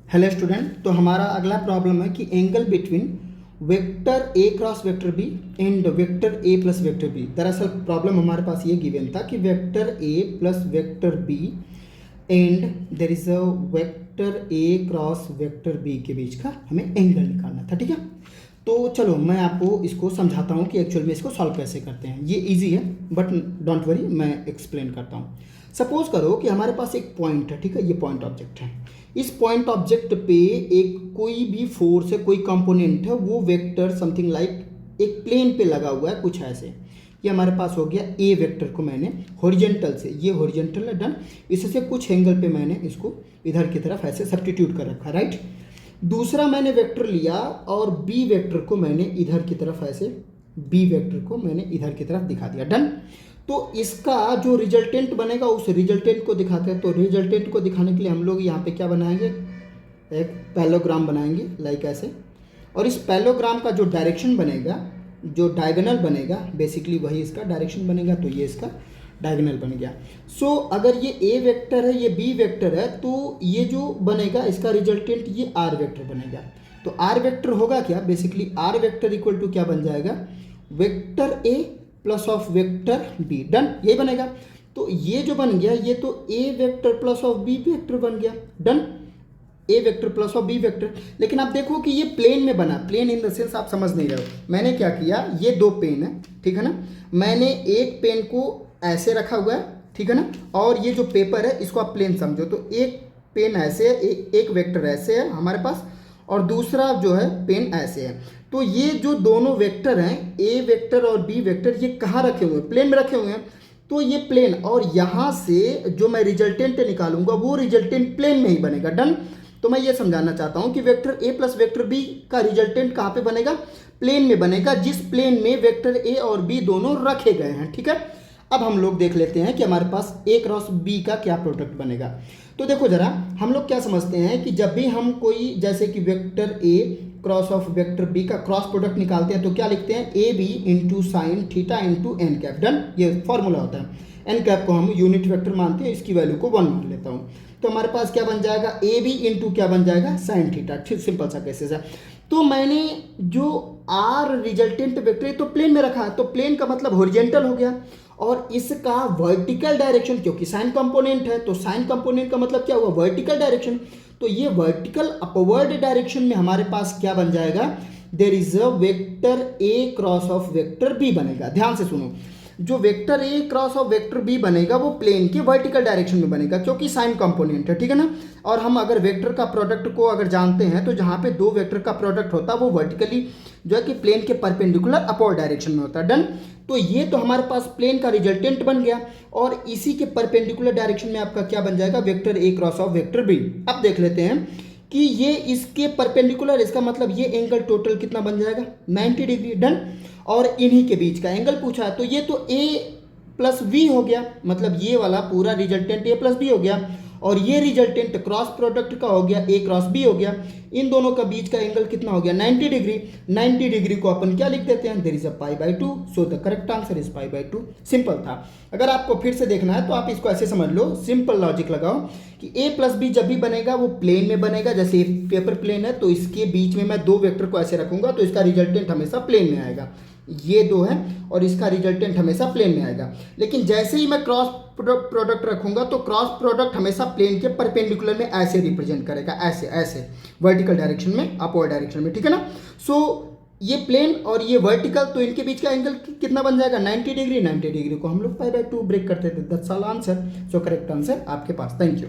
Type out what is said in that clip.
Hello student, तो हमारा अगला प्रॉब्लम है कि angle between vector A cross vector B and vector A plus vector B. दरअसल प्रॉब्लम हमारे पास ये गिवन था कि vector A plus vector B and there is a vector A cross vector B के बीच का हमें एंगल निकालना था। ठीक है, तो चलो मैं आपको इसको समझाता हूँ कि एक्चुअल में इसको सॉल्व कैसे करते हैं। ये इजी है बट डोंट वरी, मैं एक्सप्लेन करता हूँ। सपोज करो कि हमारे पास एक पॉइंट है, ठीक है, ये पॉइंट ऑब्जेक्ट है। इस पॉइंट ऑब्जेक्ट पे एक कोई भी फोर्स है, कोई कंपोनेंट है, वो वेक्टर समथिंग लाइक एक प्लेन पे लगा हुआ है कुछ ऐसे। ये हमारे पास हो गया ए वेक्टर को मैंने हॉरिजॉन्टल से, ये हॉरिजॉन्टल है, डन। इससे कुछ एंगल पे मैंने इसको इधर की तरफ ऐसे सब्स्टिट्यूट कर रखा, राइट। दूसरा मैंने वेक्टर लिया और बी वेक्टर को मैंने इधर की तरफ ऐसे, बी वेक्टर को मैंने इधर की तरफ दिखा दिया, डन। तो इसका जो रिजल्टेंट बनेगा उस रिजल्टेंट को दिखाते हैं। तो रिजल्टेंट को दिखाने के लिए हम लोग यहाँ पे क्या बनाएंगे, एक पैलोग्राम बनाएंगे लाइक ऐसे। और इस पैलोग्राम का जो डायरेक्शन बनेगा, जो डायगोनल बनेगा, बेसिकली वही इसका डायरेक्शन बनेगा। तो ये इसका डायगोनल बन गया। सो अगर ये ए वेक्टर है, ये बी वेक्टर है, तो ये जो बनेगा इसका रिजल्टेंट ये आर वेक्टर बनेगा। तो आर वेक्टर होगा क्या, basically R vector equal to क्या बन जाएगा, vector A plus of vector B, done. ये बनेगा। तो ये जो बन गया ये तो A vector plus of B vector बन गया, done. A vector plus of B vector. लेकिन आप देखो कि ये प्लेन में बना, प्लेन इन द सेंस आप समझ नहीं रहे हो। मैंने क्या किया, ये दो पेन है, ठीक है ना। मैंने एक पेन को ऐसे रखा हुआ है, ठीक है ना, और ये जो पेपर है इसको आप प्लेन समझो। तो एक पेन ऐसे है, एक वेक्टर ऐसे है हमारे पास, और दूसरा जो है पेन ऐसे है। तो ये जो दोनों वेक्टर हैं, ए वेक्टर और बी वेक्टर, ये कहाँ रखे हुए हैं, प्लेन में रखे हुए हैं। तो ये प्लेन, और यहाँ से जो मैं रिजल्टेंट निकालूंगा वो रिजल्टेंट प्लेन में ही बनेगा, डन। तो मैं ये समझाना चाहता हूँ कि vector A plus vector B का रिजल्टेंट कहाँ पे बनेगा, प्लेन में बनेगा, जिस प्लेन में वेक्टर ए और बी दोनों रखे गए हैं, ठीक है। अब हम लोग देख लेते हैं कि हमारे पास ए क्रॉस बी का क्या प्रोडक्ट बनेगा। तो देखो जरा, हम लोग क्या समझते हैं कि जब भी हम कोई, जैसे कि vector A cross of vector B का क्रॉस प्रोडक्ट निकालते हैं तो क्या लिखते हैं, A B into sine theta into N cap, done. ये फॉर्मूला होता है। एन कैप को हम यूनिट वेक्टर मानते हैं, इसकी वैल्यू को 1 मान लेता हूँ। तो हमारे पास क्या बन जाएगा, ए बी इंटू क्या बन जाएगा, साइन थीटा। ठीक, सिंपल सा केसेस है। तो मैंने जो आर रिजल्टेंट वेक्टर तो प्लेन में रखा है, तो प्लेन का मतलब हॉरिजॉन्टल हो गया, और इसका वर्टिकल डायरेक्शन, क्योंकि साइन कंपोनेंट है तो साइन कंपोनेंट का मतलब क्या हुआ, वर्टिकल डायरेक्शन। तो ये वर्टिकल अपवर्ड डायरेक्शन में हमारे पास क्या बन जाएगा, there is a vector A cross of vector B बनेगा। ध्यान से सुनो, जो vector A cross of vector B बनेगा वो प्लेन के वर्टिकल डायरेक्शन में बनेगा, क्योंकि साइन कंपोनेंट है, ठीक है ना। और हम अगर वेक्टर का प्रोडक्ट को अगर जानते हैं तो जहाँ पे दो वेक्टर का प्रोडक्ट होता है वो वर्टिकली जो है कि प्लेन के परपेंडिकुलर अपवर्ड डायरेक्शन में होता है, डन। तो ये तो हमारे पास प्लेन का रिजल्टेंट बन गया, और इसी के परपेंडिकुलर डायरेक्शन में आपका क्या बन जाएगा, vector A cross of vector B. अब देख लेते हैं कि ये इसके परपेंडिकुलर, इसका मतलब ये एंगल टोटल कितना बन जाएगा, 90 डिग्री, डन। और इन्हीं के बीच का एंगल पूछा है, तो ये तो ए प्लस बी हो गया, मतलब ये वाला पूरा रिजल्टेंट ए प्लस बी हो गया, और ये रिजल्टेंट क्रॉस प्रोडक्ट का हो गया, ए क्रॉस बी हो गया। इन दोनों का बीच का एंगल कितना हो गया, 90 डिग्री। 90 डिग्री को अपन क्या लिख देते हैं, there is a π/2, so the correct answer is π/2। Simple था। अगर आपको फिर से देखना है तो आप इसको ऐसे समझ लो, सिंपल लॉजिक लगाओ कि ए प्लस बी जब भी बनेगा वो प्लेन में बनेगा। जैसे पेपर प्लेन है तो इसके बीच में मैं दो वेक्टर को ऐसे रखूंगा, तो इसका रिजल्टेंट हमेशा प्लेन में आएगा। ये दो है और इसका रिजल्टेंट हमेशा प्लेन में आएगा। लेकिन जैसे ही मैं क्रॉस प्रोडक्ट रखूंगा तो क्रॉस प्रोडक्ट हमेशा प्लेन के परपेंडिकुलर में ऐसे रिप्रेजेंट करेगा, ऐसे ऐसे वर्टिकल डायरेक्शन में, अपवर्ड डायरेक्शन में, ठीक है ना। सो ये प्लेन और ये वर्टिकल, तो इनके बीच का एंगल कितना बन जाएगा, 90 डिग्री। 90 डिग्री को हम लोग π/2 ब्रेक करते थे, that's all answer. So correct answer आपके पास। Thank you.